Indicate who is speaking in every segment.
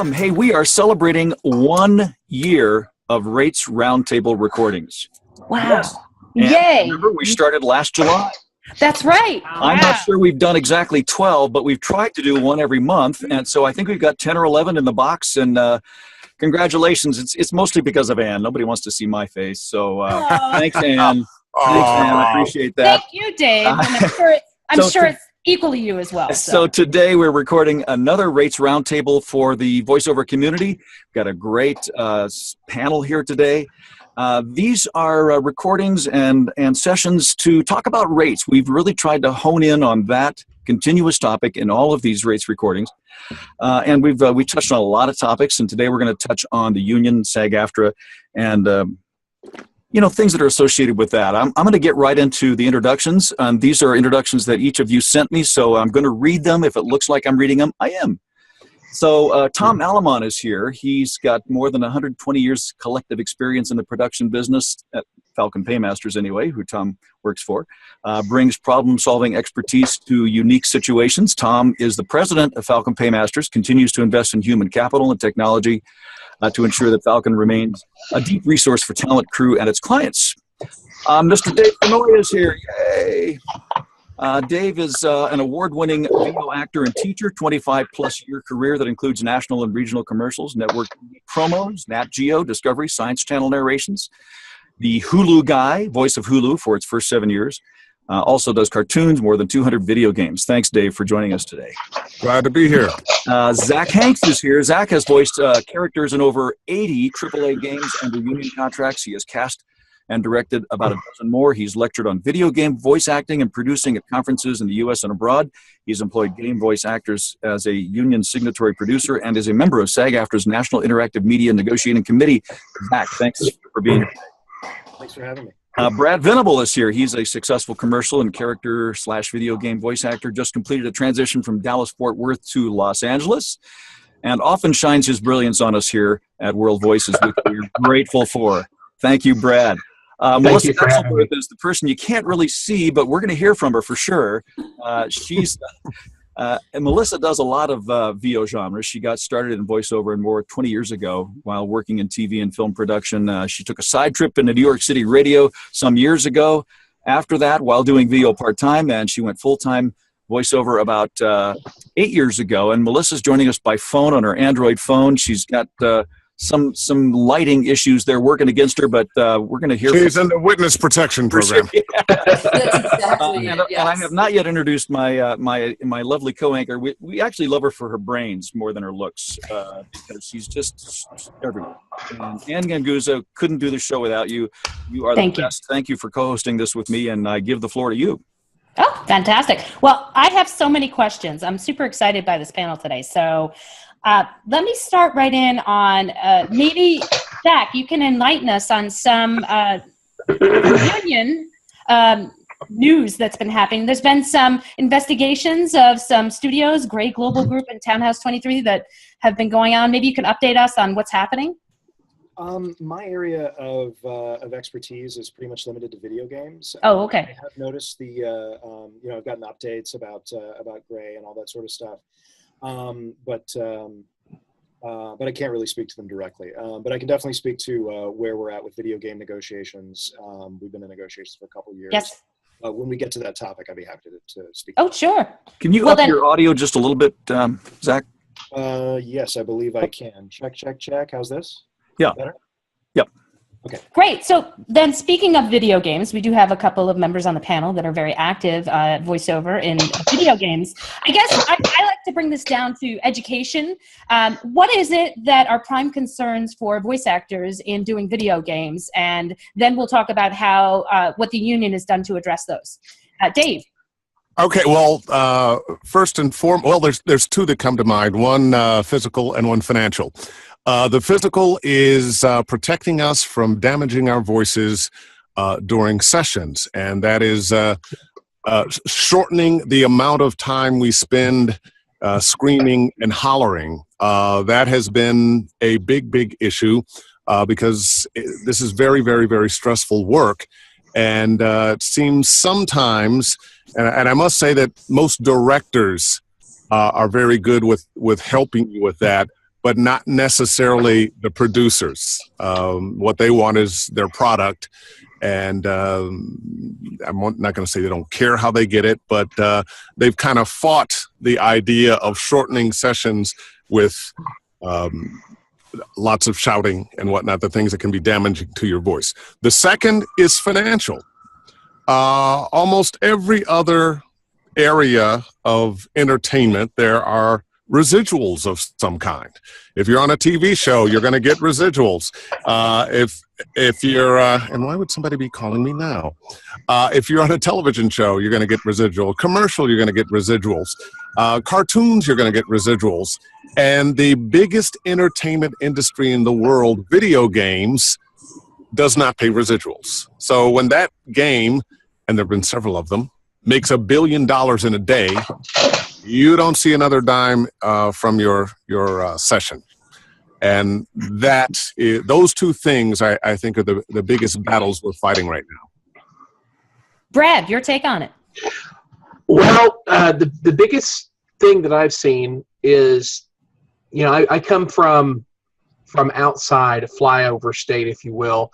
Speaker 1: welcome. Hey, we are celebrating 1 year of R.A.D.A.R Roundtable recordings.
Speaker 2: Wow.
Speaker 1: Yes.
Speaker 2: Yay.
Speaker 1: Remember, we started last July.
Speaker 2: That's right.
Speaker 1: I'm not sure we've done exactly 12, but we've tried to do one every month. And so I think we've got 10 or 11 in the box. And congratulations. It's mostly because of Ann. Nobody wants to see my face. So thanks, Ann. Thanks, Ann. I appreciate that.
Speaker 2: Thank you, Dave. And I'm sure it's equally you as well.
Speaker 1: So today we're recording another R.A.D.A.R Roundtable for the voiceover community. We've got a great panel here today. These are recordings and sessions to talk about R.A.D.A.R. We've really tried to hone in on that continuous topic in all of these R.A.D.A.R recordings. And we touched on a lot of topics, and today we're going to touch on the union, SAG-AFTRA, and things that are associated with that. I'm going to get right into the introductions. These are introductions that each of you sent me, so I'm going to read them. If it looks like I'm reading them, I am. So Tom Allamon is here. He's got more than 120 years collective experience in the production business at Falcon Paymasters anyway, who Tom works for, brings problem-solving expertise to unique situations. Tom is the president of Falcon Paymasters, continues to invest in human capital and technology to ensure that Falcon remains a deep resource for talent, crew, and its clients. Mr. Dave Fennoy is here. Yay! Dave is an award-winning video actor and teacher, 25-plus year career that includes national and regional commercials, network promos, Nat Geo, Discovery, Science Channel narrations. The Hulu guy, voice of Hulu for its first 7 years. Also does cartoons, more than 200 video games. Thanks, Dave, for joining us today.
Speaker 3: Glad to be here.
Speaker 1: Zach Hanks is here. Zach has voiced characters in over 80 AAA games under union contracts. He has cast and directed about a dozen more. He's lectured on video game voice acting and producing at conferences in the U.S. and abroad. He's employed game voice actors as a union signatory producer and is a member of SAG-AFTRA's National Interactive Media Negotiating Committee. Zach, thanks for being here.
Speaker 4: Thanks for having me.
Speaker 1: Brad Venable is here. He's a successful commercial and character/video game voice actor, just completed a transition from Dallas-Fort Worth to Los Angeles, and often shines his brilliance on us here at World Voices, which we're grateful for. Thank you, Brad. Melissa Exelberth is the person you can't really see, but we're going to hear from her for sure. And Melissa does a lot of VO genres. She got started in voiceover and more 20 years ago while working in TV and film production. She took a side trip into New York City radio some years ago. After that, while doing VO part-time, and she went full-time voiceover about 8 years ago. And Melissa's joining us by phone on her Android phone. She's got some lighting issues there working against her, but we're going to hear
Speaker 3: She's in the witness protection program.
Speaker 2: That's exactly
Speaker 1: and I have not yet introduced my my lovely co-anchor. We actually love her for her brains more than her looks because she's just everywhere. And Ann Ganguzza, couldn't do the show without you. You are the best. Thank you for co-hosting this with me, and I give the floor to you.
Speaker 2: Oh, fantastic. Well, I have so many questions. I'm super excited by this panel today. So let me start right in on maybe, Zach, you can enlighten us on some union news that's been happening. There's been some investigations of some studios, Gray Global Group and Townhouse 23, that have been going on. Maybe you can update us on what's happening?
Speaker 4: My area of expertise is pretty much limited to video games.
Speaker 2: Oh, okay.
Speaker 4: I have noticed I've gotten updates about Gray and all that sort of stuff. But I can't really speak to them directly. But I can definitely speak to where we're at with video game negotiations. We've been in negotiations for a couple of years.
Speaker 2: Yes.
Speaker 4: When we get to that topic, I'd be happy to speak.
Speaker 2: Oh, sure.
Speaker 1: Can you up your audio just a little bit, Zach?
Speaker 4: Yes, I believe I can. Check. How's this?
Speaker 1: Yeah.
Speaker 4: Better?
Speaker 1: Yep.
Speaker 4: Okay.
Speaker 2: Great. So then, speaking of video games, we do have a couple of members on the panel that are very active voiceover in video games. I guess I like to bring this down to education. What is it that are prime concerns for voice actors in doing video games? And then we'll talk about how what the union has done to address those. Dave.
Speaker 3: Okay, well, first and foremost, well, there's two that come to mind, one physical and one financial. The physical is protecting us from damaging our voices during sessions, and that is shortening the amount of time we spend screaming and hollering. That has been a big issue because this is very, very, very stressful work, and it seems sometimes, and I must say that most directors are very good with helping you with that. but not necessarily the producers. What they want is their product. And I'm not going to say they don't care how they get it, but they've kind of fought the idea of shortening sessions with lots of shouting and whatnot, the things that can be damaging to your voice. The second is financial. Almost every other area of entertainment, there are residuals of some kind. If you're on a TV show, you're going to get residuals. If you're, and why would somebody be calling me now? If you're on a television show, you're going to get residual. Commercial, you're going to get residuals. Cartoons, you're going to get residuals. And the biggest entertainment industry in the world, video games, does not pay residuals. So when that game, and there have been several of them, makes $1 billion in a day, you don't see another dime from your session. And those two things, I think, are the biggest battles we're fighting right now.
Speaker 2: Brad, your take on it?
Speaker 5: Well, the biggest thing that I've seen is, you know, I come from outside, a flyover state, if you will,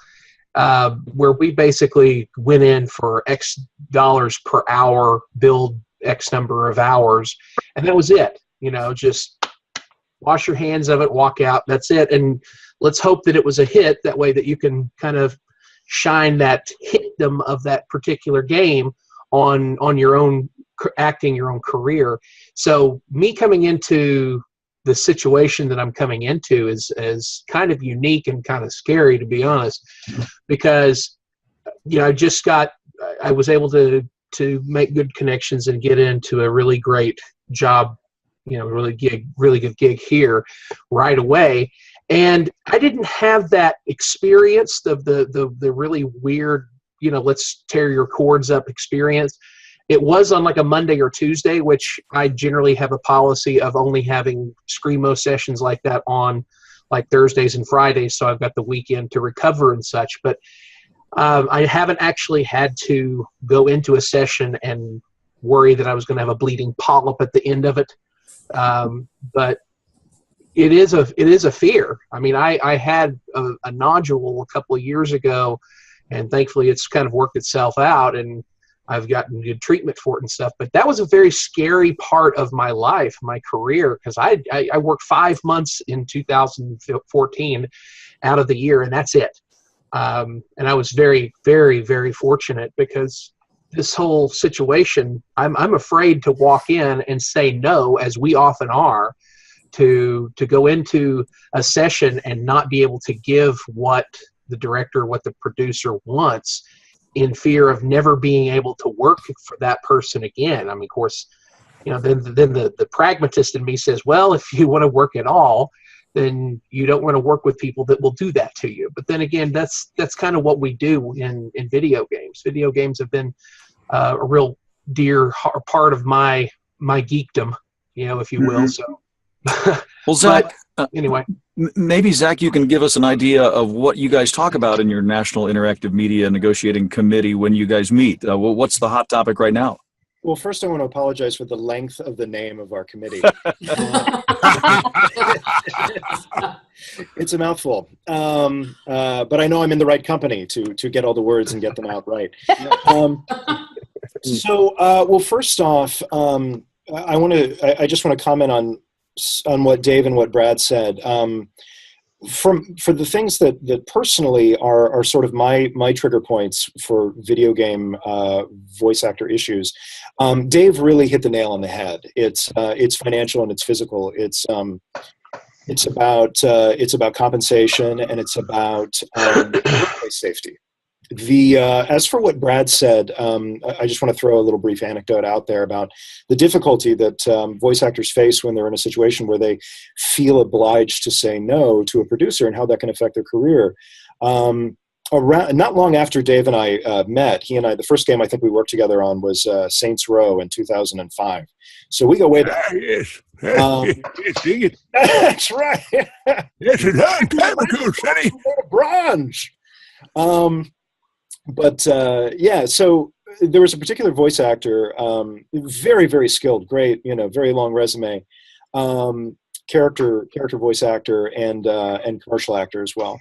Speaker 5: where we basically went in for X dollars per hour, build X number of hours, and that was it. You know, just wash your hands of it, walk out, that's it. And let's hope that it was a hit, that way that you can kind of shine that hitdom of that particular game on your own acting, your own career. So me coming into the situation that I'm coming into is kind of unique and kind of scary, to be honest, because, you know, I was able to make good connections and get into a really great job, you know, really good gig here right away. And I didn't have that experience of the really weird, you know, let's tear your cords up experience. It was on like a Monday or Tuesday, which I generally have a policy of only having Screamo sessions like that on like Thursdays and Fridays. So I've got the weekend to recover and such. But I haven't actually had to go into a session and worry that I was going to have a bleeding polyp at the end of it. But it is a fear. I mean, I had a nodule a couple of years ago, and thankfully it's kind of worked itself out, and I've gotten good treatment for it and stuff. But that was a very scary part of my life, my career, because I worked 5 months in 2014 out of the year, and that's it. And I was very, very, very fortunate, because this whole situation, I'm afraid to walk in and say no, as we often are, to go into a session and not be able to give what the director, what the producer wants, in fear of never being able to work for that person again. I mean, of course, you know, then the pragmatist in me says, well, if you want to work at all, then you don't want to work with people that will do that to you. But then again, that's kind of what we do in video games. Video games have been a real dear part of my geekdom, you know, if you will. So,
Speaker 1: well, Zach,
Speaker 5: anyway,
Speaker 1: maybe Zach, you can give us an idea of what you guys talk about in your National Interactive Media Negotiating Committee when you guys meet. What's the hot topic right now?
Speaker 4: Well, first I want to apologize for the length of the name of our committee. It's a mouthful, but I know I'm in the right company to get all the words and get them out right. Well, first off, I just want to comment on what Dave and what Brad said. For the things that personally are sort of my trigger points for video game voice actor issues, Dave really hit the nail on the head. It's financial and it's physical. It's about compensation, and it's about workplace safety. As for what Brad said, I just want to throw a little brief anecdote out there about the difficulty that voice actors face when they're in a situation where they feel obliged to say no to a producer, and how that can affect their career. Not long after Dave and I met, he and I, the first game I think we worked together on was Saints Row in 2005. So we go way back.
Speaker 3: Yes.
Speaker 4: That's right.
Speaker 3: It's a long time ago, Sonny.
Speaker 4: Bronze. So there was a particular voice actor, very, very skilled, great, very long resume. character voice actor and commercial actor as well.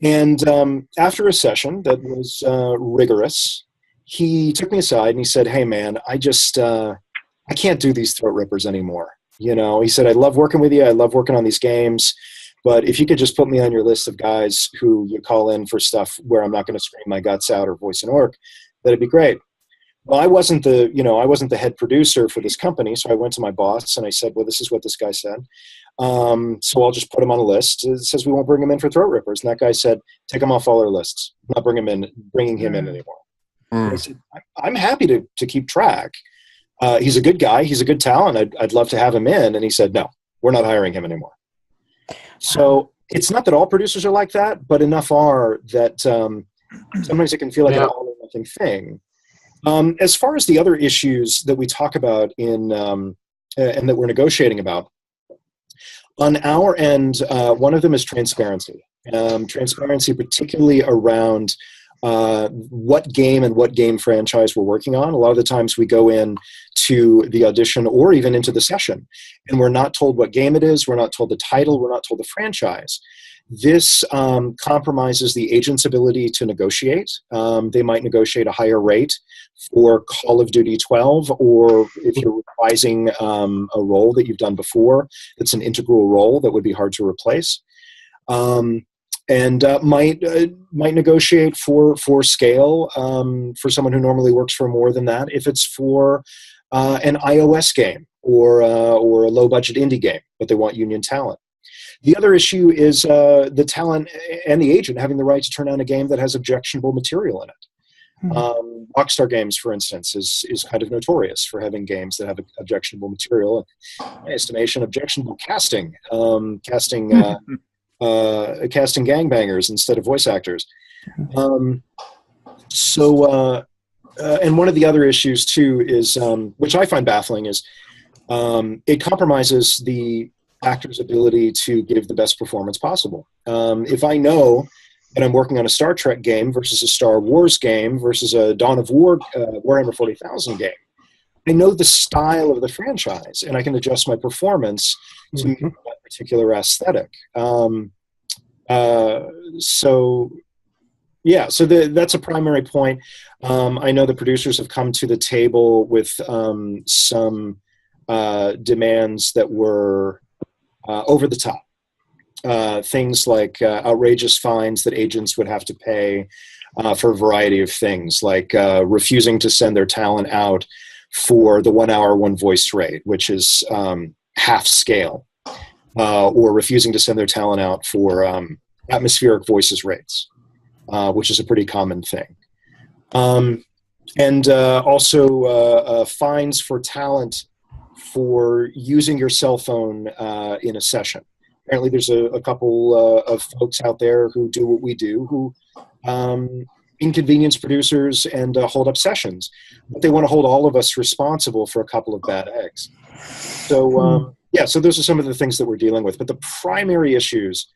Speaker 4: And after a session that was rigorous, he took me aside and he said, "Hey man, I can't do these throat rippers anymore. You know," he said, "I love working with you. I love working on these games. But if you could just put me on your list of guys who you call in for stuff where I'm not going to scream my guts out or voice an orc, that'd be great." Well, I wasn't the head producer for this company, so I went to my boss and I said, "Well, this is what this guy said. So I'll just put him on a list. It says we won't bring him in for throat rippers." And that guy said, "Take him off all our lists. I'm not bringing him in anymore." I said, "I'm happy to keep track. He's a good guy. He's a good talent. I'd love to have him in." And he said, "No, we're not hiring him anymore." So it's not that all producers are like that, but enough are that sometimes it can feel like an all or nothing thing. As far as the other issues that we talk about and that we're negotiating about, on our end, one of them is transparency. Transparency particularly around what game and what game franchise we're working on. A lot of the times we go in to the audition or even into the session, and we're not told what game it is, we're not told the title, we're not told the franchise. This compromises the agent's ability to negotiate. They might negotiate a higher rate for Call of Duty 12, or if you're reprising a role that you've done before, that's an integral role that would be hard to replace. And might negotiate for scale for someone who normally works for more than that if it's for an iOS game or a low-budget indie game, but they want union talent. The other issue is the talent and the agent having the right to turn down a game that has objectionable material in it. Rockstar Games, for instance, is kind of notorious for having games that have objectionable material. In my estimation, objectionable casting, casting gangbangers instead of voice actors. And one of the other issues too is, which I find baffling, is it compromises the actor's ability to give the best performance possible. If I know that I'm working on a Star Trek game versus a Star Wars game versus a Dawn of War Warhammer 40,000 game, I know the style of the franchise, and I can adjust my performance to that particular aesthetic. That's a primary point. I know the producers have come to the table with some demands that were over the top. Things like outrageous fines that agents would have to pay for a variety of things, like refusing to send their talent out for the 1 hour, one voice rate, which is half scale, or refusing to send their talent out for atmospheric voices rates, which is a pretty common thing. And also fines for talent for using your cell phone in a session. Apparently there's a couple of folks out there who do what we do, who inconvenience producers and hold up sessions. But they want to hold all of us responsible for a couple of bad eggs. So, so those are some of the things that we're dealing with. But the primary issues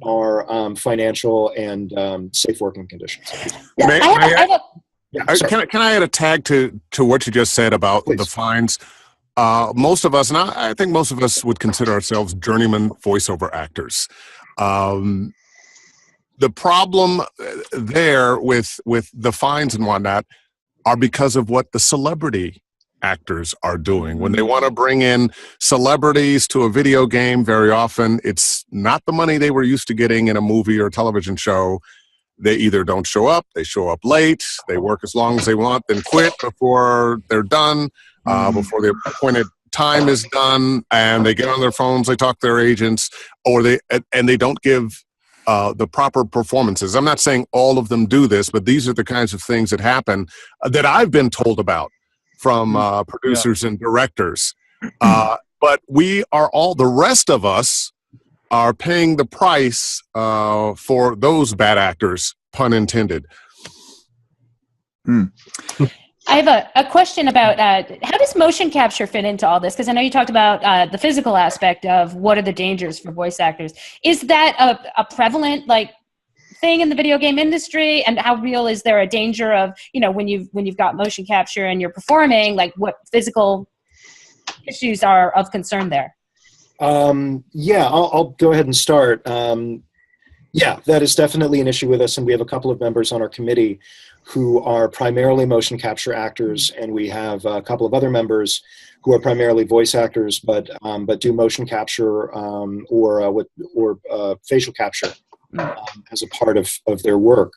Speaker 4: are financial and safe working conditions.
Speaker 3: Can I add a tag to what you just said about the fines? Most of us, and I think most of us would consider ourselves journeyman voiceover actors. The problem there with the fines and whatnot are because of what the celebrity actors are doing. When they want to bring in celebrities to a video game, very often it's not the money they were used to getting in a movie or a television show. They either don't show up, they show up late, they work as long as they want, then quit before they're done, before the appointed time is done, and they get on their phones, they talk to their agents, or they don't give the proper performances. I'm not saying all of them do this, but these are the kinds of things that happen that I've been told about from producers and directors. But we are all, the rest of us are paying the price for those bad actors, pun intended.
Speaker 2: I have a question about how does motion capture fit into all this? Because I know you talked about the physical aspect of what are the dangers for voice actors. Is that a prevalent thing in the video game industry? And how real is there a danger of, when you've got motion capture and you're performing, what physical issues are of concern there?
Speaker 4: Yeah, I'll go ahead and start. Yeah, that is definitely an issue with us, and we have a couple of members on our committee who are primarily motion capture actors, and we have a couple of other members who are primarily voice actors, but do motion capture or facial capture as a part of their work.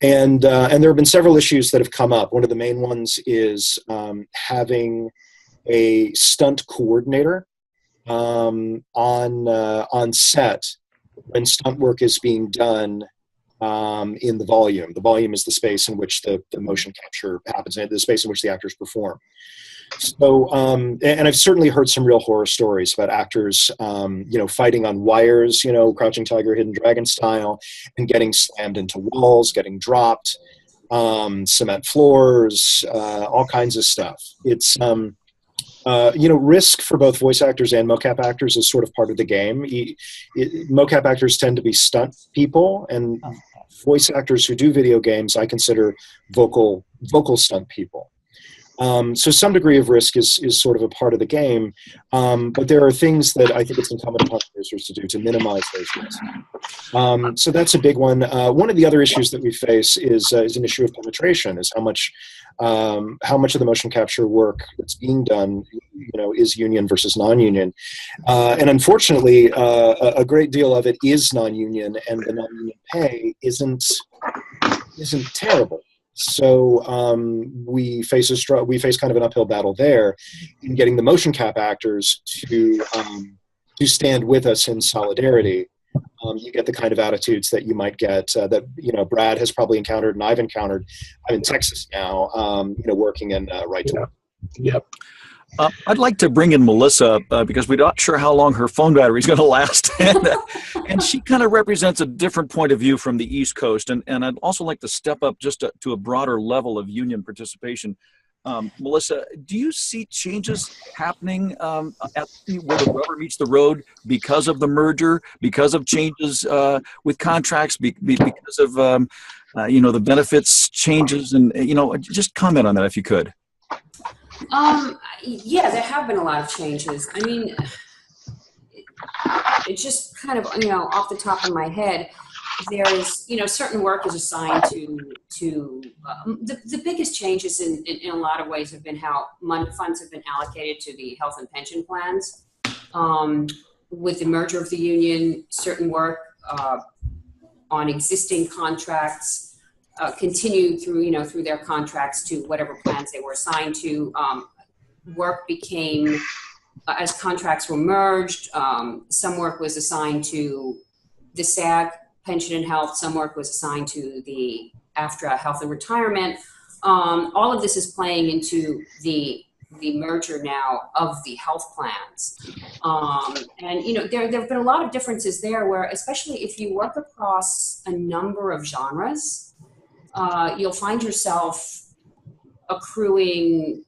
Speaker 4: And there have been several issues that have come up. One of the main ones is having a stunt coordinator on set when stunt work is being done in the volume. The volume is the space in which the motion capture happens, and the space in which the actors perform. So, and I've certainly heard some real horror stories about actors, fighting on wires, Crouching Tiger, Hidden Dragon style, and getting slammed into walls, getting dropped, cement floors, all kinds of stuff. It's, risk for both voice actors and mocap actors is sort of part of the game. Mocap actors tend to be stunt people, and voice actors who do video games I consider vocal stunt people. So some degree of risk is sort of a part of the game, but there are things that I think it's incumbent upon producers to do to minimize those risks. So that's a big one. One of the other issues that we face is an issue of penetration, is how much of the motion capture work that's being done, is union versus non-union. And unfortunately, a great deal of it is non-union, and the non-union pay isn't terrible. So we face kind of an uphill battle there in getting the motion cap actors to stand with us in solidarity. You get the kind of attitudes that you might get that Brad has probably encountered, and I've encountered. I'm in Texas now, working in Right to Work.
Speaker 5: Yep.
Speaker 1: I'd like to bring in Melissa because we're not sure how long her phone battery is going to last. And she kind of represents a different point of view from the East Coast. And I'd also like to step up just to a broader level of union participation. Melissa, do you see changes happening where the rubber meets the road because of the merger, because of changes with contracts, because of the benefits changes? And, just comment on that if you could.
Speaker 6: Yeah, there have been a lot of changes. I mean, it's just kind of, off the top of my head, there's, certain work is assigned to the biggest changes in a lot of ways have been how funds have been allocated to the health and pension plans. With the merger of the union, certain work on existing contracts continued through their contracts to whatever plans they were assigned to. Work became, as contracts were merged, some work was assigned to the SAG, pension and health, some work was assigned to the AFTRA, health and retirement. All of this is playing into the merger now of the health plans. And there have been a lot of differences there where, especially if you work across a number of genres, you'll find yourself accruing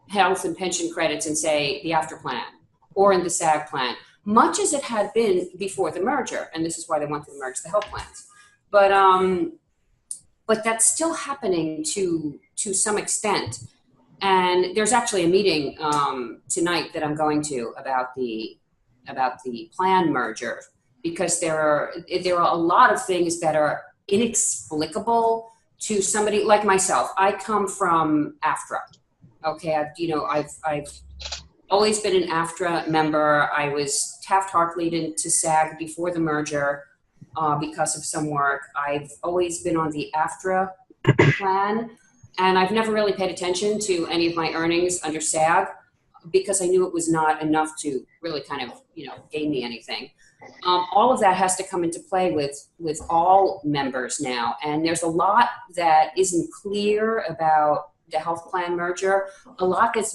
Speaker 6: health and pension credits in, say, the AFTRA plan or in the SAG plan, much as it had been before the merger. And this is why they wanted to merge the health plans. But that's still happening to some extent. And there's actually a meeting tonight that I'm going to about the plan merger, because there are a lot of things that are inexplicable to somebody like myself. I come from AFTRA. Okay, I've always been an AFTRA member. I was Taft-Hartley'd into SAG before the merger because of some work. I've always been on the AFTRA plan, and I've never really paid attention to any of my earnings under SAG because I knew it was not enough to really kind of, gain me anything. All of that has to come into play with all members now. And there's a lot that isn't clear about the health plan merger. A lot that's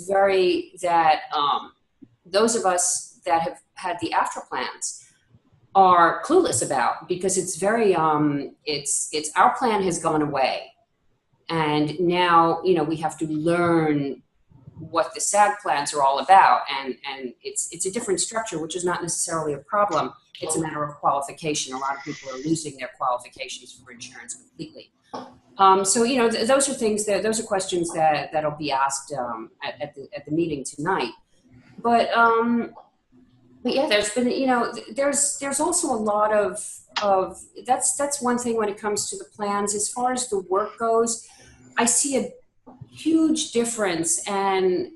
Speaker 6: those of us that have had the AFTRA plans are clueless about, because it's very, it's our plan has gone away. And now, we have to learn what the SAG plans are all about, and it's a different structure, which is not necessarily a problem. It's a matter of qualification. A lot of people are losing their qualifications for insurance completely. So those are things those are questions that'll be asked at the meeting tonight. But yeah, there's been, there's also a lot of that's one thing when it comes to the plans. As far as the work goes, I see a huge difference, and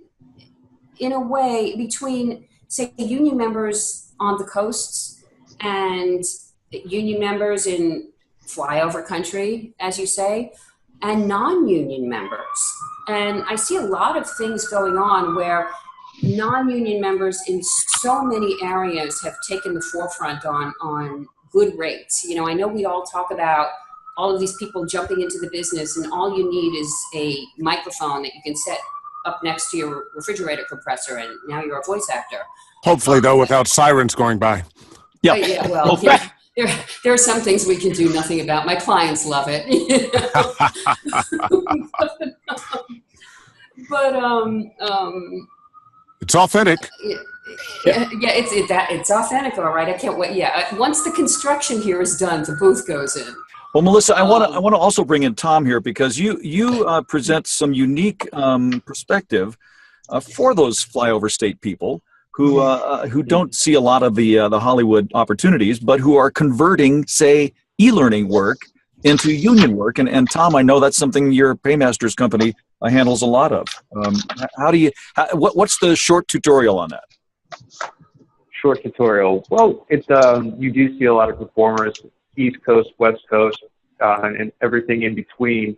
Speaker 6: in a way, between, say, union members on the coasts and union members in flyover country, as you say, and non-union members. And I see a lot of things going on where non-union members in so many areas have taken the forefront on good rates. I know we all talk about all of these people jumping into the business, and all you need is a microphone that you can set up next to your refrigerator compressor, and now you're a voice actor.
Speaker 3: Hopefully, though, without sirens going by.
Speaker 1: Yeah.
Speaker 6: Yeah, well, there are some things we can do nothing about. My clients love it. But
Speaker 3: it's authentic.
Speaker 6: Yeah, it's authentic, all right. I can't wait. Yeah, once the construction here is done, the booth goes in.
Speaker 1: Well, Melissa, I want to also bring in Tom here, because you present some unique perspective for those flyover state people who don't see a lot of the Hollywood opportunities, but who are converting, say, e-learning work into union work. And Tom, I know that's something your Paymasters company handles a lot of. What's the short tutorial on that?
Speaker 7: Short tutorial. Well, it's you do see a lot of performers, East Coast, West Coast, and everything in between.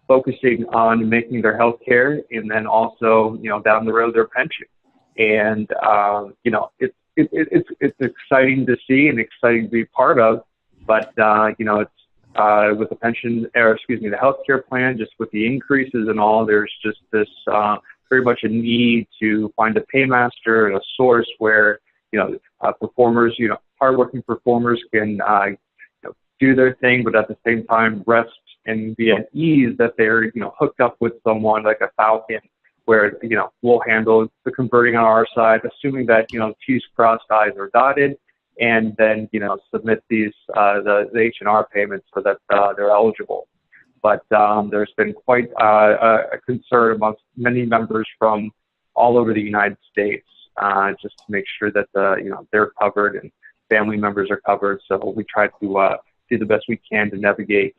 Speaker 7: Focusing on making their health care, and then also, down the road, their pension. And, it's exciting to see and exciting to be part of, but, it's, with the pension, the healthcare plan, just with the increases and all, there's just this, very much a need to find a paymaster and a source where, performers, hardworking performers can, do their thing, but at the same time rest and be at ease that they're, hooked up with someone like a Falcon, where, we'll handle the converting on our side, assuming that, T's crossed, I's are dotted, and then, submit these, the H&R payments so that they're eligible. But there's been quite a concern amongst many members from all over the United States, just to make sure that, they're covered and family members are covered. So we try to do the best we can to navigate,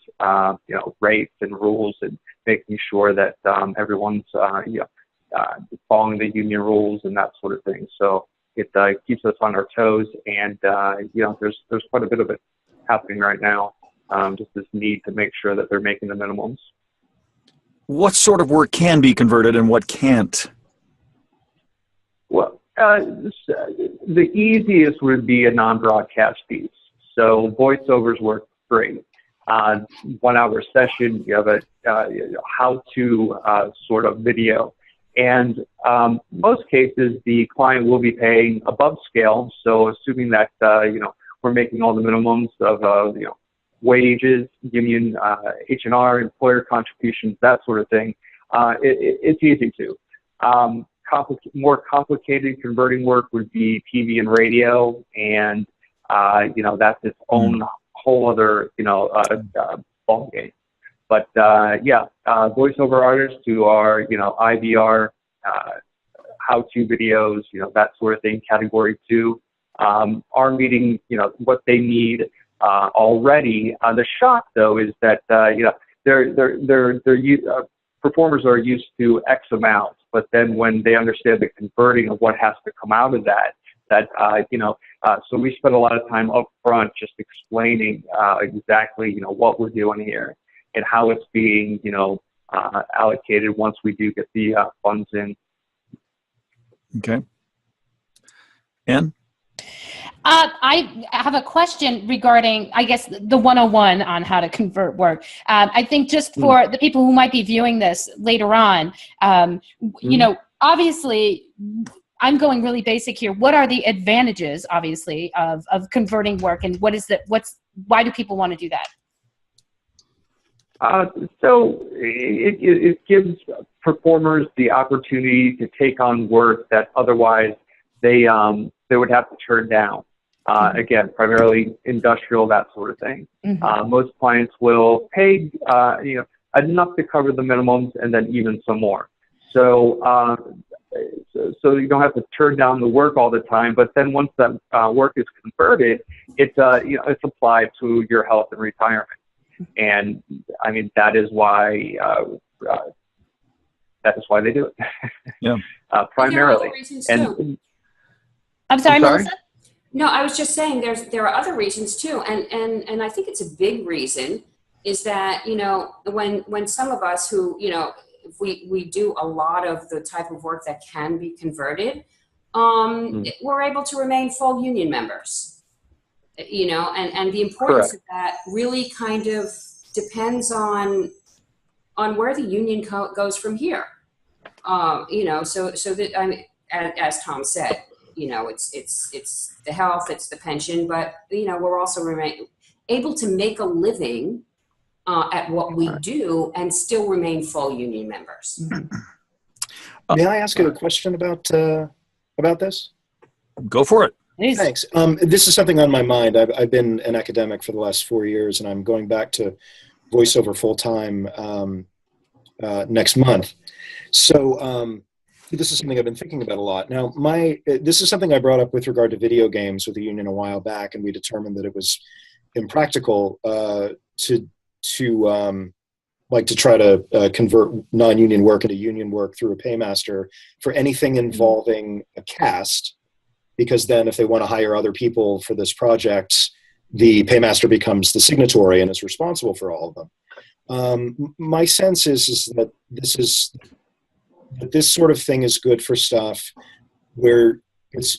Speaker 7: rates and rules, and making sure that everyone's, following the union rules and that sort of thing. So it keeps us on our toes, and there's quite a bit of it happening right now. Just this need to make sure that they're making the minimums.
Speaker 1: What sort of work can be converted and what can't?
Speaker 7: Well, the easiest would be a non-broadcast piece. So voiceovers work great. 1 hour session, you have a how-to sort of video. And most cases, the client will be paying above scale. So assuming that, we're making all the minimums of, wages, union, H&R, employer contributions, that sort of thing, it's easy to. More complicated converting work would be TV and radio, and that's its own whole other ball game. But voiceover artists who are IVR, how-to videos, that sort of thing, category 2, are meeting what they need already. The shock though is that performers are used to X amount, but then when they understand the converting of what has to come out of that, so we spend a lot of time up front just explaining exactly what we're doing here and how it's being allocated once we do get the funds in.
Speaker 1: Okay. Ann?
Speaker 2: I have a question regarding, I guess, the 101 on how to convert work. I think just for the people who might be viewing this later on, obviously, I'm going really basic here. What are the advantages, obviously, of converting work, and why do people want to do that?
Speaker 7: So it gives performers the opportunity to take on work that otherwise they would have to turn down. Again, primarily industrial, that sort of thing. Most clients will pay enough to cover the minimums and then even some more. So so you don't have to turn down the work all the time. But then once that work is converted, it's it's applied to your health and retirement. And I mean, that is why they do it.
Speaker 1: Yeah.
Speaker 7: Primarily.
Speaker 6: And
Speaker 2: I'm sorry, Melissa?
Speaker 6: no, I was just saying there are other reasons too, and I think it's a big reason is that when some of us who if we do a lot of the type of work that can be converted, we're able to remain full union members. And the importance of that really kind of depends on where the union goes from here. So that, I mean, as Tom said, it's the health, it's the pension, but we're also able to make a living at what we do and still remain full union members.
Speaker 4: May I ask you a question about this?
Speaker 1: Go for it.
Speaker 2: Please.
Speaker 4: Thanks. This is something on my mind. I've been an academic for the last 4 years, and I'm going back to voiceover full-time next month. So this is something I've been thinking about a lot. Now, this is something I brought up with regard to video games with the union a while back, and we determined that it was impractical to try to convert non-union work into union work through a paymaster for anything involving a cast, because then if they want to hire other people for this project, the paymaster becomes the signatory and is responsible for all of them. My sense is that this sort of thing is good for stuff where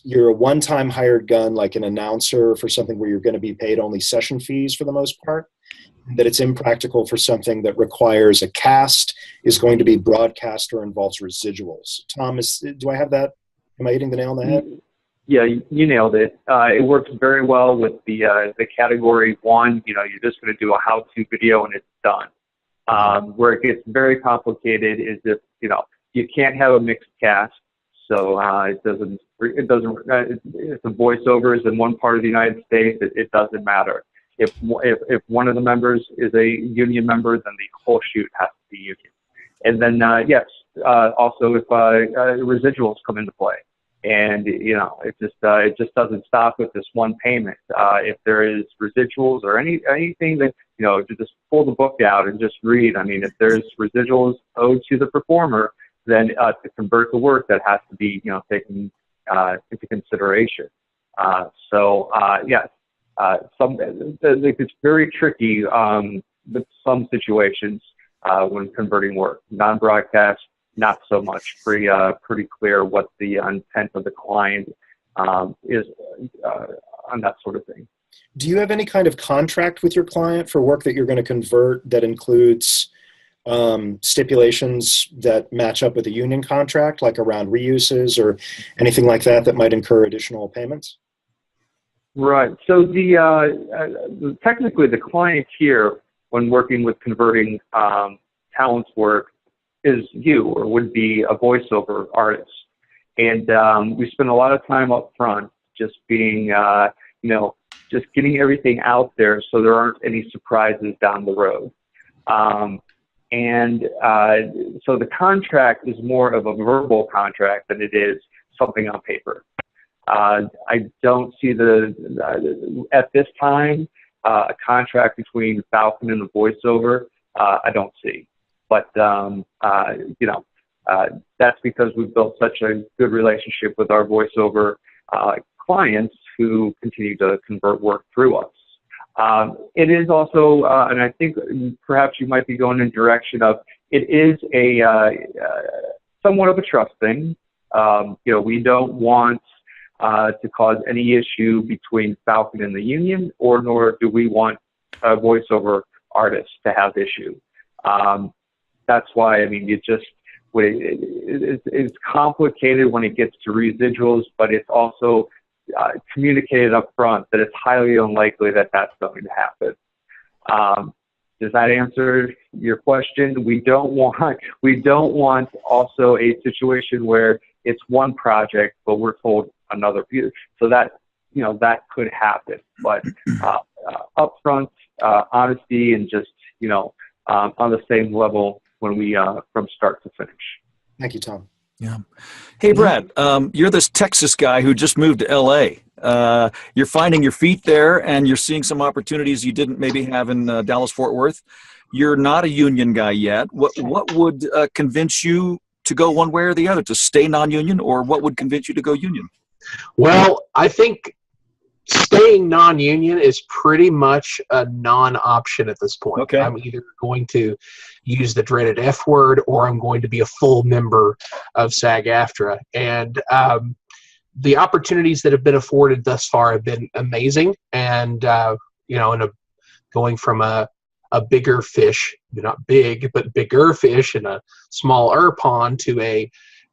Speaker 4: you're a one-time hired gun, like an announcer for something where you're going to be paid only session fees for the most part, that it's impractical for something that requires a cast, is going to be broadcast, or involves residuals. Tom, do I have that? Am I hitting the nail on the head?
Speaker 7: Yeah, you nailed it. It works very well with the category one. You're just going to do a how-to video and it's done. Where it gets very complicated is if you can't have a mixed cast. So if the voiceover is in one part of the United States, it doesn't matter. If one of the members is a union member, then the whole shoot has to be union. And then also if residuals come into play. And it just doesn't stop with this one payment. If there is residuals or anything that to just pull the book out and just read. I mean, if there's residuals owed to the performer, then to convert the work, that has to be taken into consideration. It's very tricky with some situations when converting work. Non-broadcast, not so much. Pretty clear what the intent of the client is on that sort of thing.
Speaker 4: Do you have any kind of contract with your client for work that you're going to convert that includes stipulations that match up with a union contract, like around reuses or anything like that might incur additional payments?
Speaker 7: Right. So technically the client here, when working with converting talent's work, is you, or would be a voiceover artist. And we spend a lot of time up front just being, just getting everything out there so there aren't any surprises down the road. So the contract is more of a verbal contract than it is something on paper. I don't see at this time, a contract between Falcon and the voiceover, I don't see. But, that's because we've built such a good relationship with our voiceover clients who continue to convert work through us. It is also, and I think perhaps you might be going in the direction of, it is a somewhat of a trust thing. We don't want to cause any issue between Falcon and the union, nor do we want voiceover artists to have issue. That's why, I mean, it's complicated when it gets to residuals, but it's also communicated up front that it's highly unlikely that that's going to happen. Does that answer your question? We don't want also a situation where it's one project, but we're told another view. So that, that could happen, but upfront honesty and just, on the same level when we from start to finish.
Speaker 4: Thank you, Tom.
Speaker 1: Yeah. Hey, Brad, you're this Texas guy who just moved to LA. You're finding your feet there, and you're seeing some opportunities you didn't maybe have in Dallas, Fort Worth. You're not a union guy yet. What would convince you to go one way or the other, to stay non-union, or what would convince you to go union?
Speaker 5: Well, I think staying non-union is pretty much a non-option at this point.
Speaker 1: Okay.
Speaker 5: I'm either going to use the dreaded F word, or I'm going to be a full member of SAG-AFTRA. And the opportunities that have been afforded thus far have been amazing. And, going from a bigger fish, not big, but bigger fish in a smaller pond, to a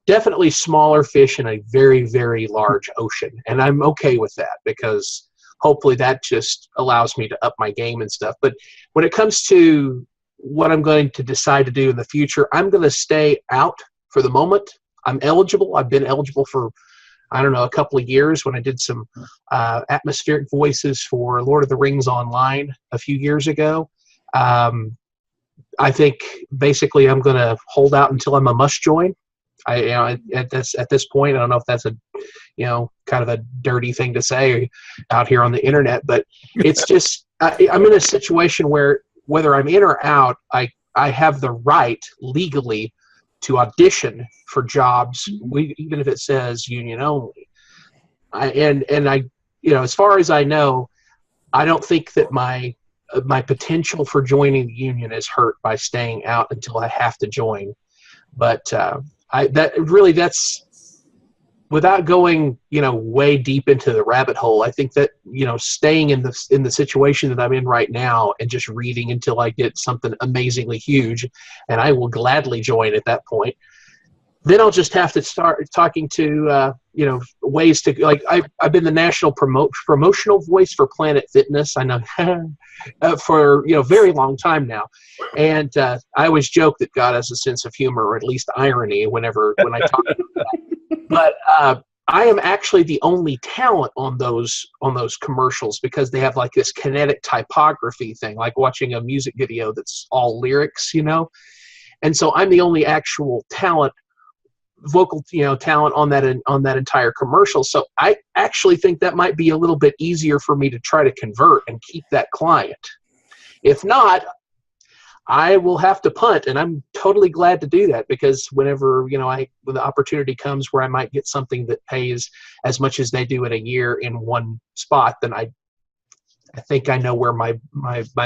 Speaker 5: definitely smaller fish in a very, very large ocean. And I'm okay with that, because hopefully that just allows me to up my game and stuff. But when it comes to what I'm going to decide to do in the future, I'm going to stay out for the moment. I'm eligible. I've been eligible for, I don't know, a couple of years when I did some atmospheric voices for Lord of the Rings Online a few years ago. I think basically I'm going to hold out until I'm a must join. At this point, I don't know if that's a, kind of a dirty thing to say out here on the internet, but it's just, I'm in a situation where whether I'm in or out, I have the right legally to audition for jobs, even if it says union only. As far as I know, I don't think that my potential for joining the union is hurt by staying out until I have to join. But that's without going, way deep into the rabbit hole. I think that, staying in the situation that I'm in right now and just reading until I get something amazingly huge, and I will gladly join at that point. Then I'll just have to start talking to, ways to, like, I've been the national promotional voice for Planet Fitness. I know for, very long time now. And I always joke that God has a sense of humor, or at least irony, when I talk about that. But I am actually the only talent on those commercials, because they have like this kinetic typography thing, like watching a music video that's all lyrics, And so I'm the only actual vocal talent on that entire commercial. So I actually think that might be a little bit easier for me to try to convert and keep that client. If not, I will have to punt, and I'm totally glad to do that, because whenever when the opportunity comes where I might get something that pays as much as they do in a year in one spot, then I think I know where my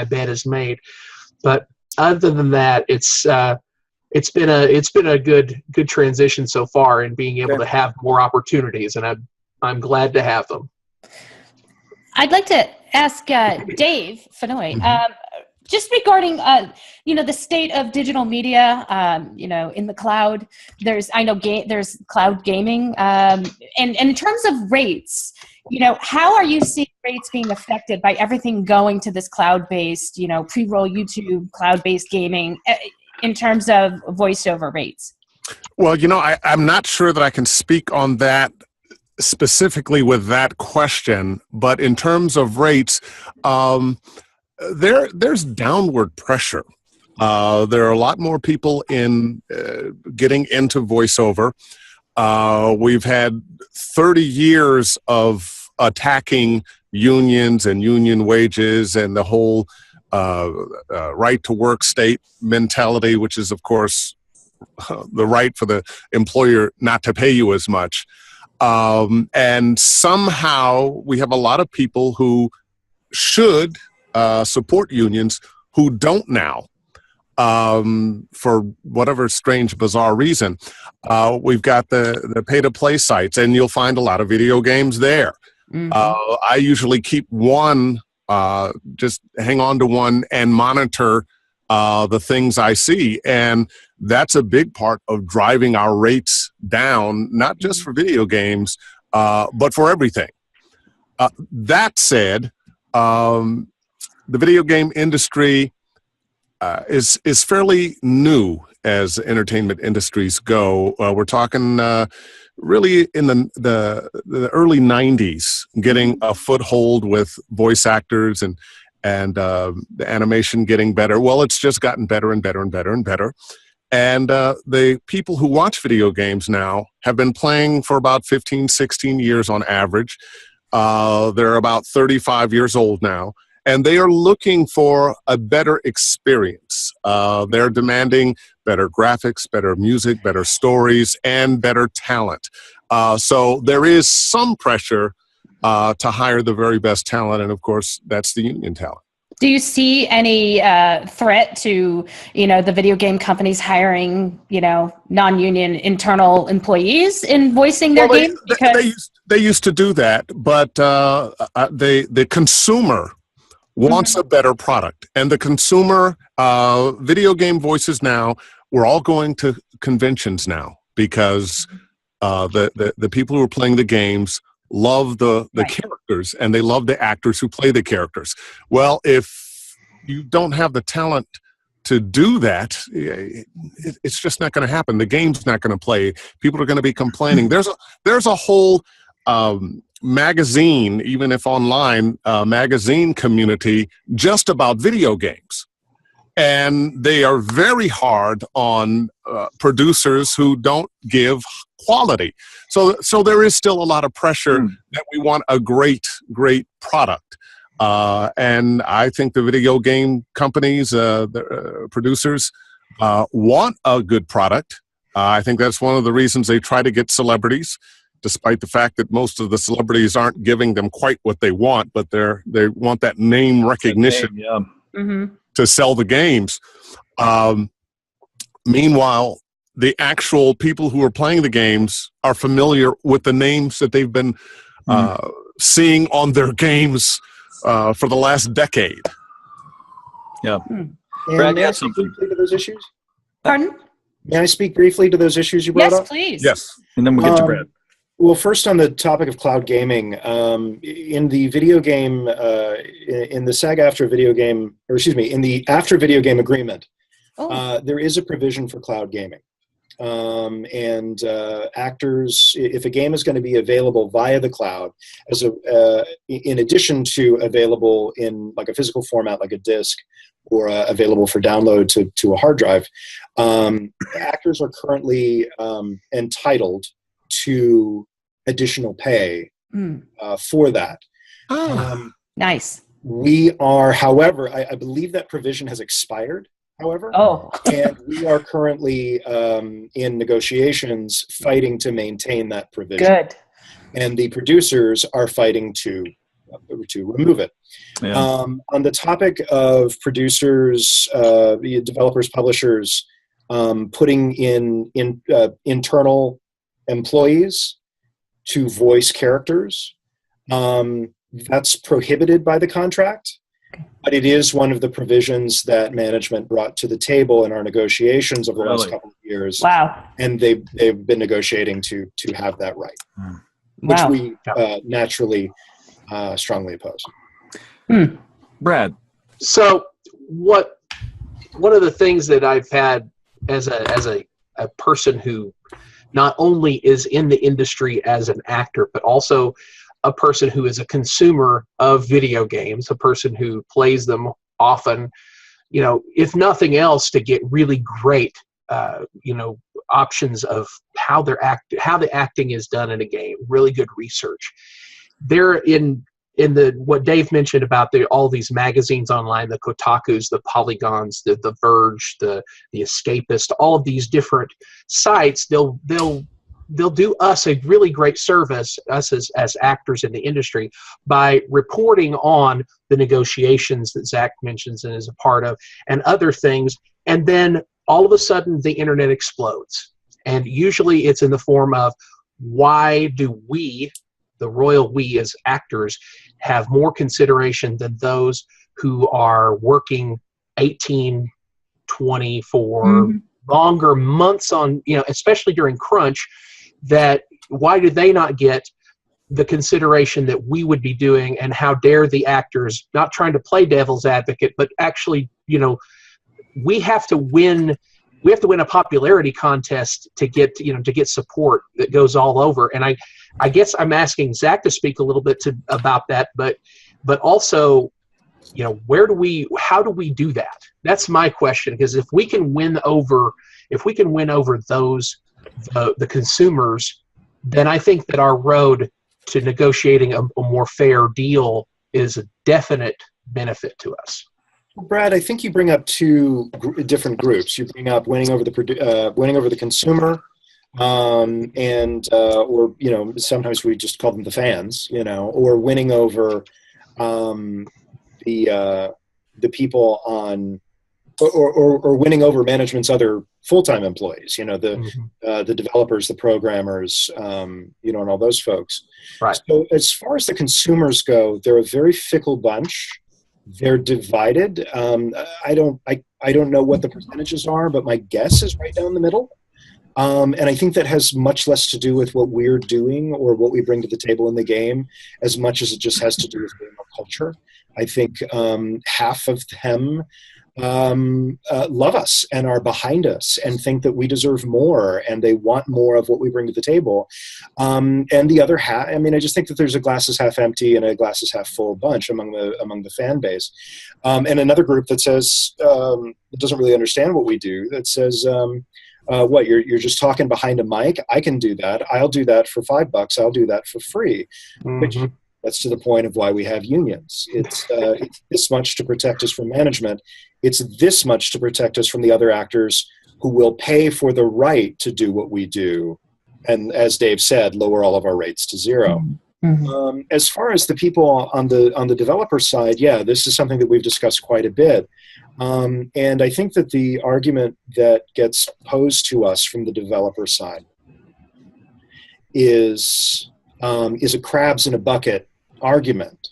Speaker 5: bed is made. But other than that, it's been a good transition so far, in being able to have more opportunities, and I'm glad to have them.
Speaker 2: I'd like to ask Dave Fennoy, just regarding the state of digital media, in the cloud. There's cloud gaming, and in terms of rates, how are you seeing rates being affected by everything going to this cloud-based, pre-roll YouTube cloud-based gaming, in terms of voiceover rates?
Speaker 3: Well, I'm not sure that I can speak on that specifically with that question, but in terms of rates, there's downward pressure. There are a lot more people getting into voiceover. We've had 30 years of attacking unions and union wages and the whole right to work state mentality, which is, of course, the right for the employer not to pay you as much. And somehow we have a lot of people who should support unions who don't now, for whatever strange, bizarre reason. We've got the pay-to-play sites, and you'll find a lot of video games there. I usually keep one, just hang on to one and monitor the things I see. And that's a big part of driving our rates down, not just for video games, but for everything. That said, the video game industry is fairly new as entertainment industries go. We're talking really in the early 90s, getting a foothold with voice actors and the animation getting better. Well, it's just gotten better and better and better and better. And the people who watch video games now have been playing for about 15, 16 years on average. They're about 35 years old now, and they are looking for a better experience. They're demanding better graphics, better music, better stories, and better talent. So there is some pressure to hire the very best talent, and of course, that's the union talent.
Speaker 2: Do you see any threat to, the video game companies hiring, non-union internal employees in voicing their games?
Speaker 3: They used to do that, but the consumer wants a better product. And the consumer, video game voices now, we're all going to conventions now because the people who are playing the games love the characters, and they love the actors who play the characters. Well, if you don't have the talent to do that, it's just not going to happen. The game's not going to play. People are going to be complaining. There's a whole magazine, even if online, magazine community just about video games. And they are very hard on producers who don't give quality. So there is still a lot of pressure that we want a great product. And I think the video game companies, the producers, want a good product. I think that's one of the reasons they try to get celebrities, despite the fact that most of the celebrities aren't giving them quite what they want, but they want that name recognition to sell the games. Meanwhile, the actual people who are playing the games are familiar with the names that they've been seeing on their games for the last decade.
Speaker 1: Yeah.
Speaker 4: Brad, may I speak briefly to those issues?
Speaker 2: Pardon?
Speaker 4: May I speak briefly to those issues you brought up?
Speaker 2: Yes, please.
Speaker 3: Yes.
Speaker 1: And then we'll get to Brad.
Speaker 4: Well, first on the topic of cloud gaming, in the video game, in the SAG-AFTRA video game, or excuse me, in the AFTRA video game agreement, there is a provision for cloud gaming. And actors, if a game is going to be available via the cloud, as in addition to available in like a physical format, like a disc, or available for download to a hard drive, actors are currently entitled to additional pay for that.
Speaker 2: Nice.
Speaker 4: We are, however, I believe that provision has expired. However, and we are currently in negotiations fighting to maintain that provision.
Speaker 2: Good.
Speaker 4: And the producers are fighting to remove it.
Speaker 1: Yeah.
Speaker 4: On the topic of producers, developers, publishers, putting in internal employees to voice characters, that's prohibited by the contract. But it is one of the provisions that management brought to the table in our negotiations over the last couple of years.
Speaker 2: Wow.
Speaker 4: And they've been negotiating to have that right, which we naturally strongly oppose.
Speaker 1: Brad.
Speaker 5: So one of the things that I've had as a person who not only is in the industry as an actor, but also a person who is a consumer of video games, a person who plays them often, if nothing else, to get really great, options of how the acting is done in a game, really good research. They're in what Dave mentioned about all these magazines online, the Kotakus, the Polygons, the Verge, the Escapist, all of these different sites. They'll do us a really great service, us as actors in the industry, by reporting on the negotiations that Zach mentions and is a part of, and other things. And then all of a sudden, the internet explodes. And usually it's in the form of, why do we, the royal we as actors, have more consideration than those who are working 18, 24, longer months on, especially during crunch, that why did they not get the consideration that we would be doing? And how dare the actors, not trying to play devil's advocate, but actually, we have to win a popularity contest to get support that goes all over. And I guess I'm asking Zach to speak a little bit about that, but also, how do we do that? That's my question, because if we can win over those the consumers, then I think that our road to negotiating a more fair deal is a definite benefit to us.
Speaker 4: Brad, I think you bring up two different groups. You bring up winning over the consumer, or sometimes we just call them the fans, or winning over the people on, or winning over management's other full-time employees. The developers, the programmers, and all those folks.
Speaker 5: Right.
Speaker 4: So as far as the consumers go, they're a very fickle bunch. They're divided. I don't know what the percentages are, but my guess is right down the middle. And I think that has much less to do with what we're doing or what we bring to the table in the game, as much as it just has to do with game culture. I think half of them love us and are behind us and think that we deserve more and they want more of what we bring to the table. And the other half, I just think that there's a glass is half empty and a glass is half full bunch among the fan base. And another group that says, doesn't really understand what we do, that says, what, you're just talking behind a mic? I can do that. I'll do that for $5. I'll do that for free. Which, that's to the point of why we have unions. It's this much to protect us from management. It's this much to protect us from the other actors who will pay for the right to do what we do. And as Dave said, lower all of our rates to zero. As far as the people on the developer side, yeah, this is something that we've discussed quite a bit. And I think that the argument that gets posed to us from the developer side is a crabs in a bucket argument.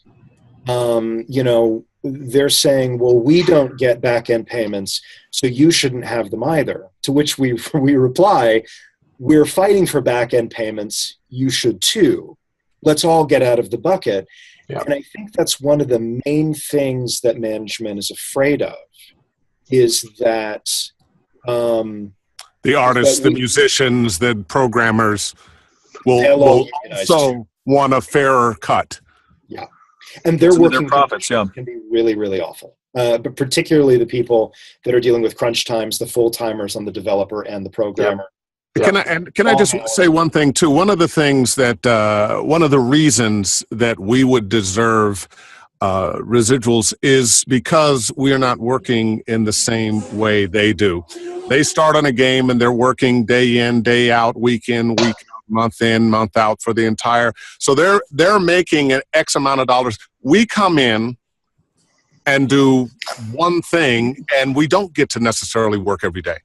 Speaker 4: They're saying, well, we don't get back-end payments, so you shouldn't have them either. To which we reply, we're fighting for back-end payments, you should too. Let's all get out of the bucket. Yeah. And I think that's one of the main things that management is afraid of, is that
Speaker 3: the artists, the musicians, the programmers will also want a fairer cut.
Speaker 4: Yeah. And their working
Speaker 1: profits
Speaker 4: can be really, really awful. But particularly the people that are dealing with crunch times, the full-timers on the developer and the programmer.
Speaker 3: Yeah. Can I just say one thing too? One of the things that one of the reasons that we would deserve residuals is because we are not working in the same way they do. They start on a game and they're working day in, day out, week in, week out, month in, month out for the entire. So they're making an X amount of dollars. We come in and do one thing, and we don't get to necessarily work every day.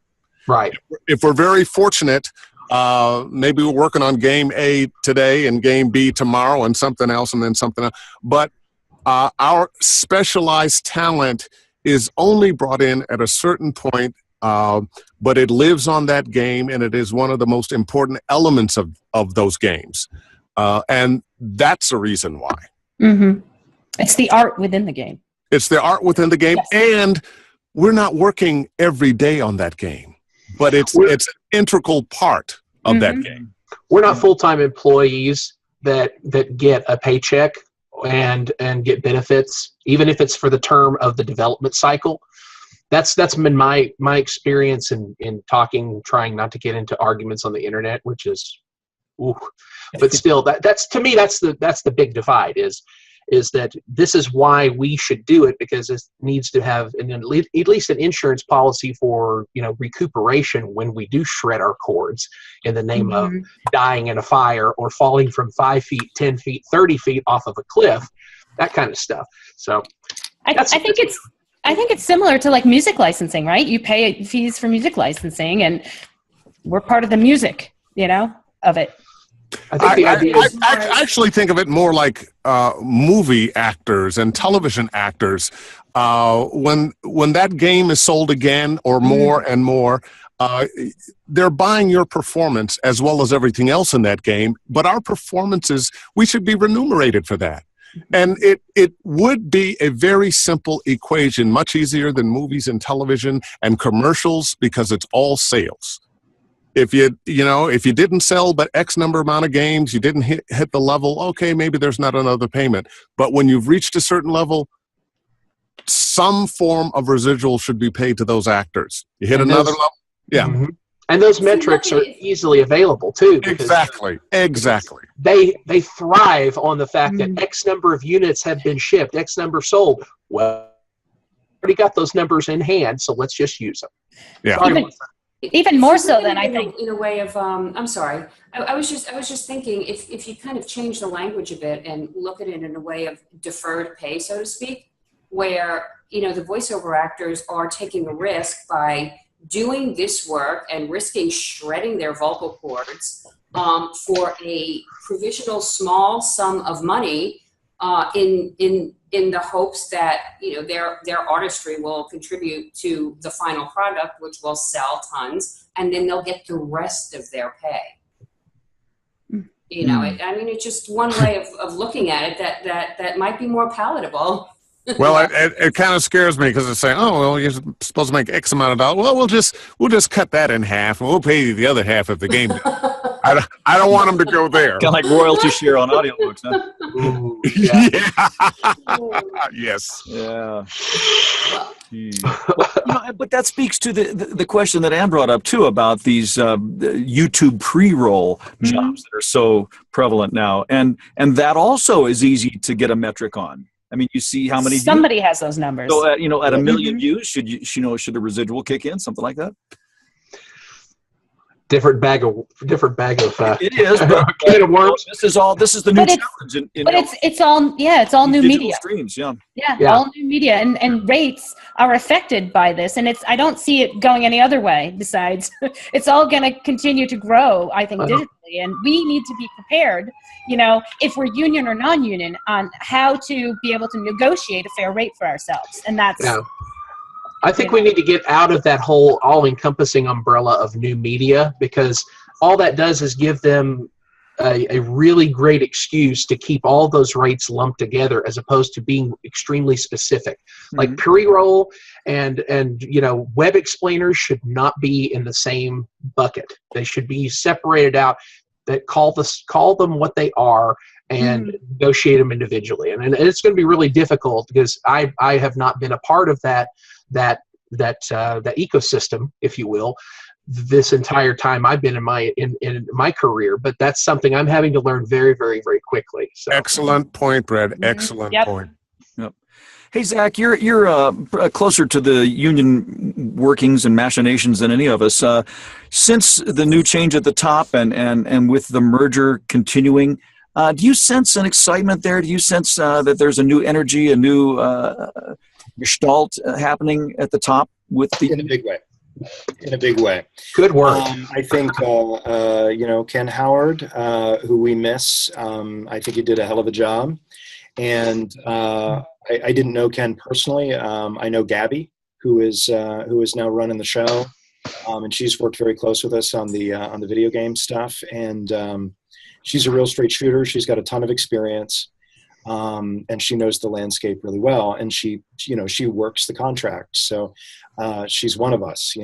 Speaker 5: Right.
Speaker 3: If we're very fortunate, maybe we're working on game A today and game B tomorrow and something else and then something else. But our specialized talent is only brought in at a certain point, but it lives on that game, and it is one of the most important elements of those games. And that's the reason why.
Speaker 2: It's the art within the game.
Speaker 3: It's the art within the game, yes. And we're not working every day on that game, but it's an integral part of that game.
Speaker 5: We're not full-time employees that get a paycheck and get benefits, even if it's for the term of the development cycle. That's been my experience in talking, trying not to get into arguments on the internet, which is, but still, that's to me, that's the big divide is that this is why we should do it, because it needs to have at least an insurance policy for recuperation when we do shred our cords in the name of dying in a fire or falling from 5 feet, 10 feet, 30 feet off of a cliff, that kind of stuff. So
Speaker 2: I think it's similar to like music licensing, right? You pay fees for music licensing, and we're part of the music, of it.
Speaker 5: I think the idea is,
Speaker 3: I actually think of it more like movie actors and television actors. When that game is sold again or more and more, they're buying your performance as well as everything else in that game. But our performances, we should be remunerated for that. And it would be a very simple equation, much easier than movies and television and commercials, because it's all sales. If you didn't sell but X number amount of games, you didn't hit the level, okay, maybe there's not another payment. But when you've reached a certain level, some form of residual should be paid to those actors. You hit
Speaker 5: And
Speaker 3: another
Speaker 5: those-
Speaker 3: level. Yeah,
Speaker 5: Mhm. And those metrics are easily available too. Because
Speaker 3: exactly.
Speaker 5: they thrive on the fact
Speaker 2: Mhm.
Speaker 5: that X number of units have been shipped, X number sold. Well, already got those numbers in hand, so let's just use them.
Speaker 3: Yeah.
Speaker 5: Sorry.
Speaker 2: Even more so than I
Speaker 6: In a-
Speaker 2: think.
Speaker 6: in a way of I'm sorry. I was just thinking if you kind of change the language a bit and look at it in a way of deferred pay, so to speak, where the voiceover actors are taking a risk by doing this work and risking shredding their vocal cords for a provisional small sum of money in the hopes that their artistry will contribute to the final product, which will sell tons, and then they'll get the rest of their pay. It's just one way of looking at it that might be more palatable.
Speaker 3: Well, it kind of scares me because it's saying, oh, well, you're supposed to make X amount of dollars. Well, we'll just cut that in half, and we'll pay you the other half of the game. I don't want them to go there.
Speaker 1: Kind of like royalty share on audiobooks, huh?
Speaker 5: Ooh, yeah.
Speaker 3: Yes.
Speaker 1: Yeah. Well, but that speaks to the question that Ann brought up too about these YouTube pre-roll jobs that are so prevalent now, and that also is easy to get a metric on. I mean, you see how many
Speaker 2: Somebody has those numbers.
Speaker 1: So at a million views, should the residual kick in, something like that?
Speaker 5: Different bag of
Speaker 1: It is, but
Speaker 5: can of worms.
Speaker 1: this is the new challenge.
Speaker 2: It's all new media.
Speaker 1: Streams, yeah,
Speaker 2: all new media, and rates are affected by this, and I don't see it going any other way. Besides, it's all going to continue to grow, I think, digitally, and we need to be prepared. If we're union or non-union, on how to be able to negotiate a fair rate for ourselves, and that's.
Speaker 5: Yeah. I think we need to get out of that whole all-encompassing umbrella of new media, because all that does is give them a really great excuse to keep all those rates lumped together, as opposed to being extremely specific. Like pre-roll and web explainers should not be in the same bucket. They should be separated out. That call them what they are and negotiate them individually. And it's going to be really difficult, because I have not been a part of that ecosystem, if you will, this entire time I've been in my career. But that's something I'm having to learn very, very, very quickly. So.
Speaker 3: Excellent point, Brad. Excellent point.
Speaker 1: Yep. Hey, Zach, you're closer to the union workings and machinations than any of us. Since the new change at the top and with the merger continuing, do you sense an excitement there? Do you sense that there's a new energy, a new gestalt happening at the top with
Speaker 4: in a big way? In a big way.
Speaker 5: Good work.
Speaker 4: I think Ken Howard, who we miss. I think he did a hell of a job, and I didn't know Ken personally. I know Gabby, who is now running the show, and she's worked very close with us on the video game stuff. And she's a real straight shooter. She's got a ton of experience, and she knows the landscape really well. And she works the contract, so she's one of us.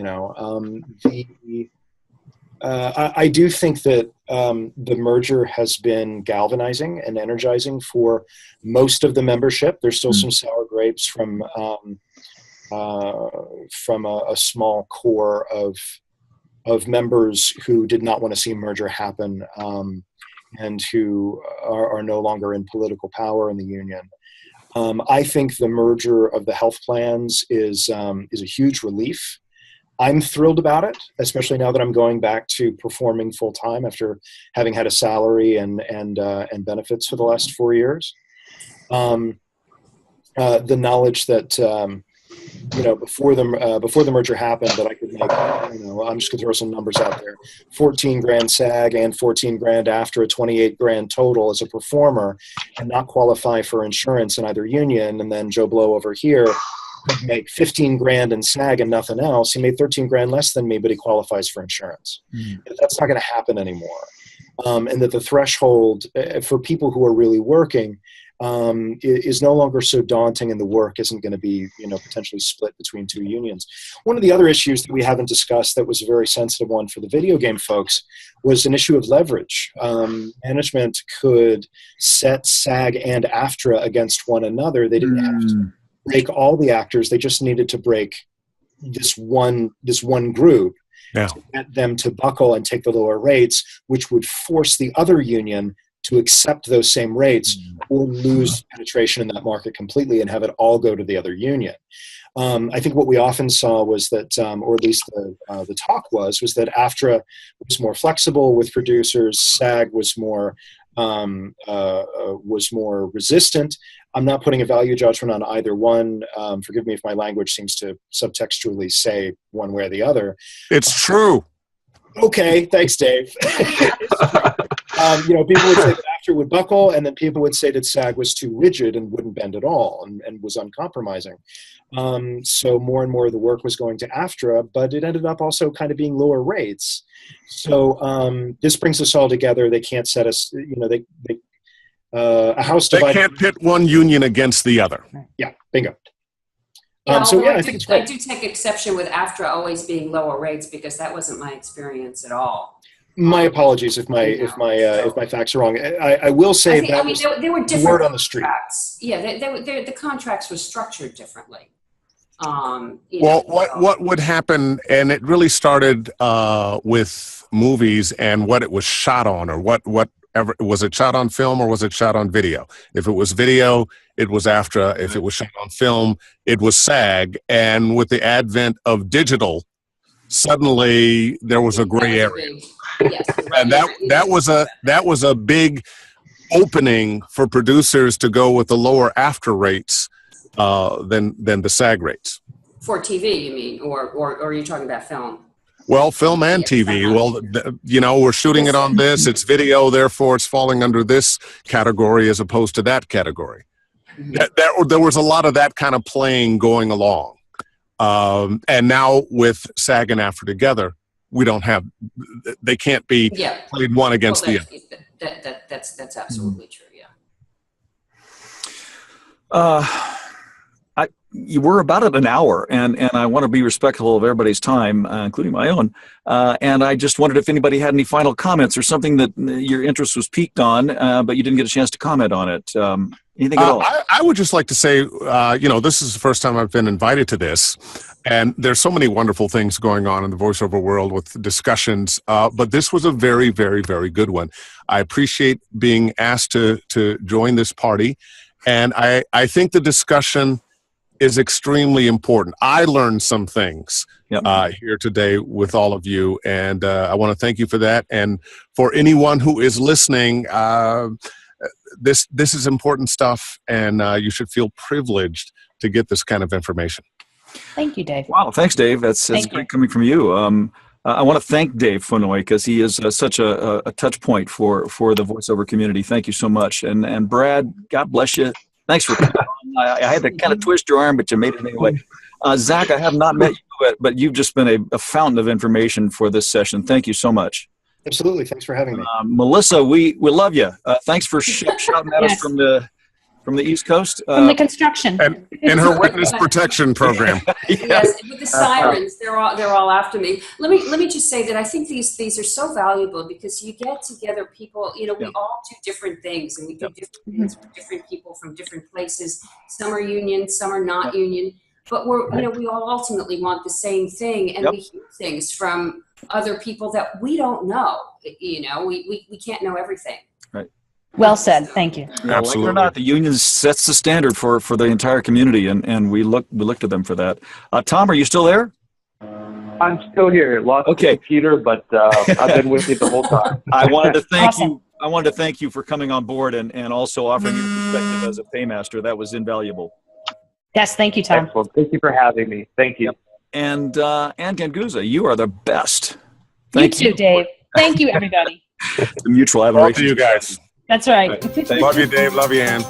Speaker 4: I do think that the merger has been galvanizing and energizing for most of the membership. There's still some sour grapes from a small core of members who did not want to see merger happen, and who are no longer in political power in the union. I think the merger of the health plans is a huge relief. I'm thrilled about it, especially now that I'm going back to performing full time after having had a salary and benefits for the last 4 years. The knowledge that before the merger happened, that I could make, I'm just gonna throw some numbers out there: 14 grand SAG and 14 grand after, a 28 grand total as a performer, and not qualify for insurance in either union. And then Joe Blow over here could make 15 grand in SAG and nothing else. He made 13 grand less than me, but he qualifies for insurance. That's not going to happen anymore. And that the threshold for people who are really working is no longer so daunting, and the work isn't going to be, potentially split between two unions. One of the other issues that we haven't discussed that was a very sensitive one for the video game folks was an issue of leverage. Management could set SAG and AFTRA against one another. They didn't have to. break all the actors. They just needed to break this one group to get them to buckle and take the lower rates, which would force the other union to accept those same rates or lose penetration in that market completely and have it all go to the other union. I think what we often saw was that, or at least the talk was that AFTRA was more flexible with producers, SAG was more resistant. I'm not putting a value judgment on either one. Forgive me if my language seems to subtextually say one way or the other.
Speaker 3: It's true.
Speaker 4: Okay, thanks, Dave. People would say that AFTRA would buckle, and then people would say that SAG was too rigid and wouldn't bend at all and was uncompromising. So more and more of the work was going to AFTRA, but it ended up also kind of being lower rates. So this brings us all together. They can't set us, a house divided.
Speaker 3: They can't pit one union against the other.
Speaker 4: Yeah, bingo.
Speaker 6: Yeah,
Speaker 4: I think it's great.
Speaker 6: I do take exception with AFTRA always being lower rates because that wasn't my experience at all.
Speaker 4: My apologies if my facts are wrong. I will say there
Speaker 6: were different
Speaker 4: word on the street.
Speaker 6: Contracts. Yeah, the contracts were structured differently.
Speaker 3: What would happen, and it really started with movies and what it was shot on, or whatever. Was it shot on film or was it shot on video? If it was video, it was AFTRA. If it was shot on film, it was SAG. And with the advent of digital, suddenly there was a gray area.
Speaker 6: Yes,
Speaker 3: and that was a big opening for producers to go with the lower AFTRA rates than the SAG rates.
Speaker 6: For TV, you mean, or are you talking about film?
Speaker 3: Well, film and TV. Well, we're shooting it on this. It's video, therefore it's falling under this category as opposed to that category. There was a lot of that kind of playing going along. And now with SAG and AFTRA together, we don't have, they can't be played one against the other.
Speaker 6: That's absolutely true,
Speaker 1: We're about at an hour, and I want to be respectful of everybody's time, including my own. And I just wondered if anybody had any final comments or something that your interest was piqued on, but you didn't get a chance to comment on it. Anything at all?
Speaker 3: I would just like to say, this is the first time I've been invited to this, and there's so many wonderful things going on in the voiceover world with discussions, but this was a very, very, very good one. I appreciate being asked to join this party, and I think the discussion is extremely important. I learned some things here today with all of you, and I want to thank you for that. And for anyone who is listening, this is important stuff, and you should feel privileged to get this kind of information.
Speaker 2: Thank you, Dave.
Speaker 1: Wow, thanks, Dave. That's great coming from you. I want to thank Dave Fennoy because he is such a touch point for the voiceover community. Thank you so much. And Brad, God bless you. Thanks for coming on. I had to kind of twist your arm, but you made it anyway. Zach, I have not met you, but you've just been a fountain of information for this session. Thank you so much.
Speaker 4: Absolutely. Thanks for having me.
Speaker 1: Melissa, we love you. Thanks for shouting at us from the East Coast.
Speaker 2: From the construction.
Speaker 3: And her witness protection program.
Speaker 6: Yes, with the sirens, they're all after me. Let me just say that I think these are so valuable because you get together people, we all do different things, and we do different things for different people from different places. Some are union, some are not union, but we all ultimately want the same thing, and we hear things from other people that we don't know. We can't know everything.
Speaker 1: Right.
Speaker 2: Well said. Thank you.
Speaker 1: Absolutely. Like it or not, the union sets the standard for the entire community, and we look to them for that. Tom, are you still there?
Speaker 7: I'm still here. Lost the computer, but I've been with you the whole time.
Speaker 1: I wanted to thank you. I wanted to thank you for coming on board and also offering your perspective as a paymaster. That was invaluable.
Speaker 2: Yes, thank you, Tom.
Speaker 7: Excellent. Thank you for having me. Thank you.
Speaker 1: Yep. And Ganguzza, you are the best.
Speaker 2: Thank you, Dave. Thank you, everybody.
Speaker 1: The mutual admiration.
Speaker 3: Both of you guys.
Speaker 2: That's right.
Speaker 3: Love you, Dave. Love you, Ann.